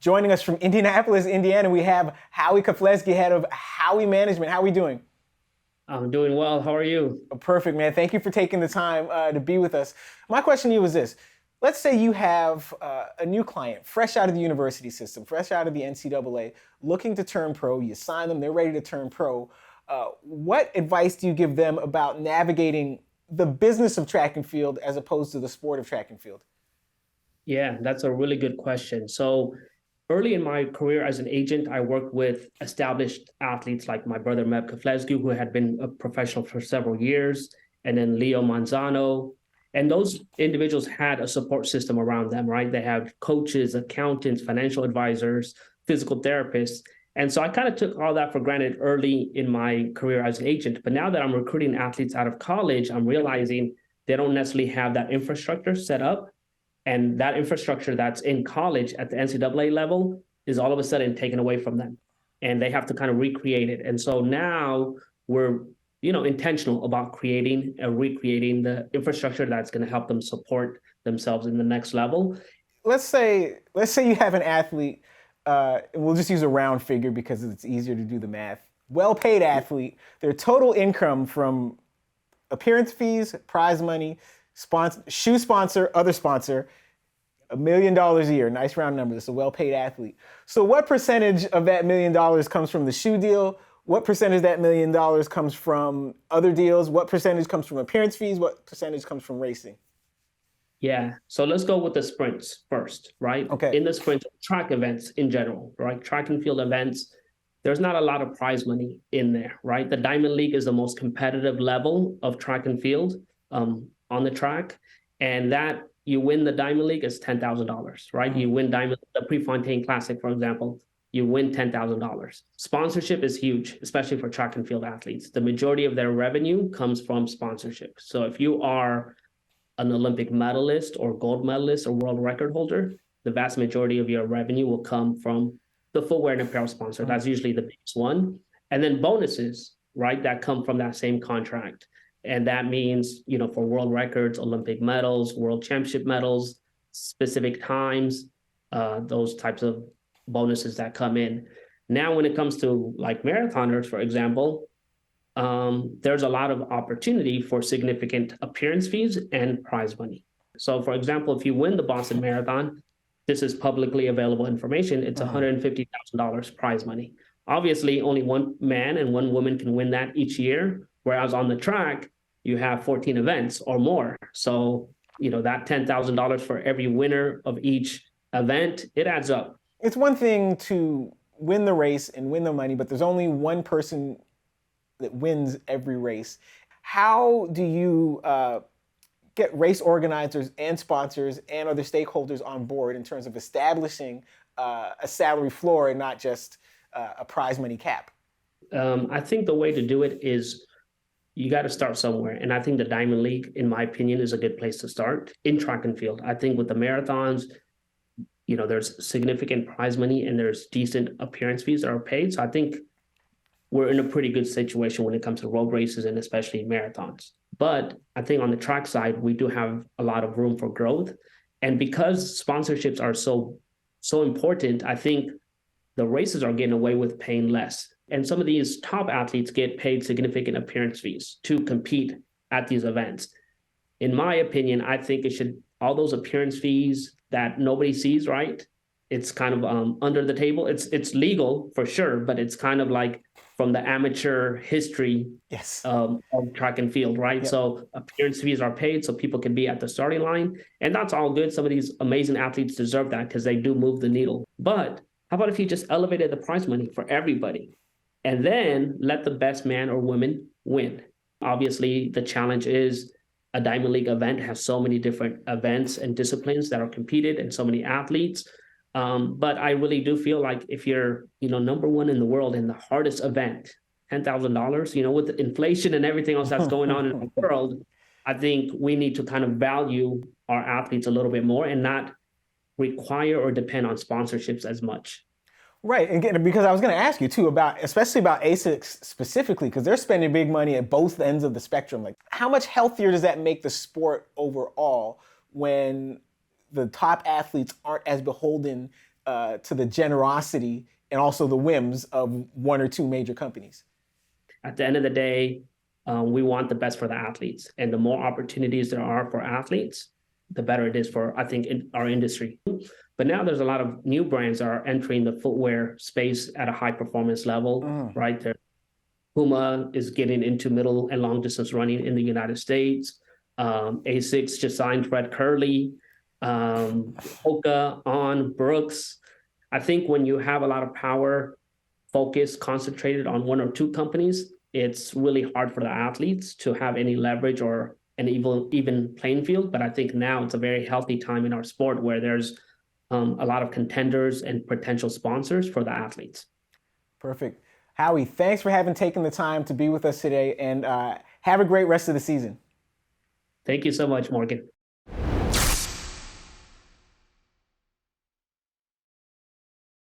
Joining us from Indianapolis, Indiana, we have Merhawi Keflezighi, head of Merhawi Management. How are we doing? I'm doing well. How are you? Perfect, man. Thank you for taking the time to be with us. My question to you is this. Let's say you have a new client, fresh out of the university system, fresh out of the NCAA, looking to turn pro. You sign them, they're ready to turn pro. What advice do you give them about navigating the business of track and field as opposed to the sport of track and field? Yeah, that's a really good question. So early in my career as an agent, I worked with established athletes like my brother Merhawi Keflezighi, who had been a professional for several years, and then Leo Manzano. And those individuals had a support system around them, right? They had coaches, accountants, financial advisors, physical therapists. And so I kind of took all that for granted early in my career as an agent. But now that I'm recruiting athletes out of college, I'm realizing they don't necessarily have that infrastructure set up. And that infrastructure that's in college at the NCAA level is all of a sudden taken away from them. And they have to kind of recreate it. And so now we're intentional about creating and recreating the infrastructure that's going to help them support themselves in the next level. Let's say you have an athlete, we'll just use a round figure because it's easier to do the math. Well-paid athlete, their total income from appearance fees, prize money, shoe sponsor, other sponsor, $1 million a year. Nice round number. This is a well-paid athlete. So what percentage of that $1 million comes from the shoe deal? What percentage of that $1 million comes from other deals? What percentage comes from appearance fees? What percentage comes from racing? Yeah. So let's go with the sprints first, right? Okay. In the sprint, track events in general, right? Track and field events, there's not a lot of prize money in there, right? The Diamond League is the most competitive level of track and field on the track. And that you win the Diamond League is $10,000, right? You win the Prefontaine Classic, for example, you win $10,000. Sponsorship is huge, especially for track and field athletes. The majority of their revenue comes from sponsorship. So if you are an Olympic medalist or gold medalist or world record holder, the vast majority of your revenue will come from the footwear and apparel sponsor. That's usually the biggest one. And then bonuses, right, that come from that same contract. And that means, for world records, Olympic medals, world championship medals, specific times, those types of bonuses that come in. Now, when it comes to like marathoners, for example, there's a lot of opportunity for significant appearance fees and prize money. So, for example, if you win the Boston Marathon, this is publicly available information, it's $150,000 prize money. Obviously, only one man and one woman can win that each year, whereas on the track, you have 14 events or more. So, that $10,000 for every winner of each event, it adds up. It's one thing to win the race and win the money, but there's only one person that wins every race. How do you get race organizers and sponsors and other stakeholders on board in terms of establishing a salary floor and not just a prize money cap? I think the way to do it is you got to start somewhere. And I think the Diamond League, in my opinion, is a good place to start in track and field. I think with the marathons, there's significant prize money and there's decent appearance fees that are paid. So I think we're in a pretty good situation when it comes to road races and especially marathons. But I think on the track side, we do have a lot of room for growth. And because sponsorships are so important, I think the races are getting away with paying less. And some of these top athletes get paid significant appearance fees to compete at these events. In my opinion, I think all those appearance fees that nobody sees, right? It's kind of under the table. It's legal for sure, but it's kind of like from the amateur history of track and field, right? Yep. So appearance fees are paid so people can be at the starting line. And that's all good. Some of these amazing athletes deserve that because they do move the needle. But how about if you just elevated the prize money for everybody and then let the best man or woman win? Obviously, the challenge is a Diamond League event has so many different events and disciplines that are competed and so many athletes. But I really do feel like if you're, number one in the world in the hardest event, $10,000, with inflation and everything else that's going on in the world, I think we need to kind of value our athletes a little bit more and not require or depend on sponsorships as much. Right, and because I was going to ask you too especially about ASICs specifically, because they're spending big money at both ends of the spectrum. Like, how much healthier does that make the sport overall when the top athletes aren't as beholden to the generosity and also the whims of one or two major companies? At the end of the day, we want the best for the athletes, and the more opportunities there are for athletes, the better it is for, I think, in our industry. But now there's a lot of new brands that are entering the footwear space at a high performance level, right? There, Puma is getting into middle and long distance running in the United States. Asics just signed Fred Curley, Hoka, On, Brooks. I think when you have a lot of power, focus concentrated on one or two companies, it's really hard for the athletes to have any leverage or an even playing field. But I think now it's a very healthy time in our sport where there's a lot of contenders and potential sponsors for the athletes. Perfect. Howie, thanks for having taken the time to be with us today, and have a great rest of the season. Thank you so much, Morgan.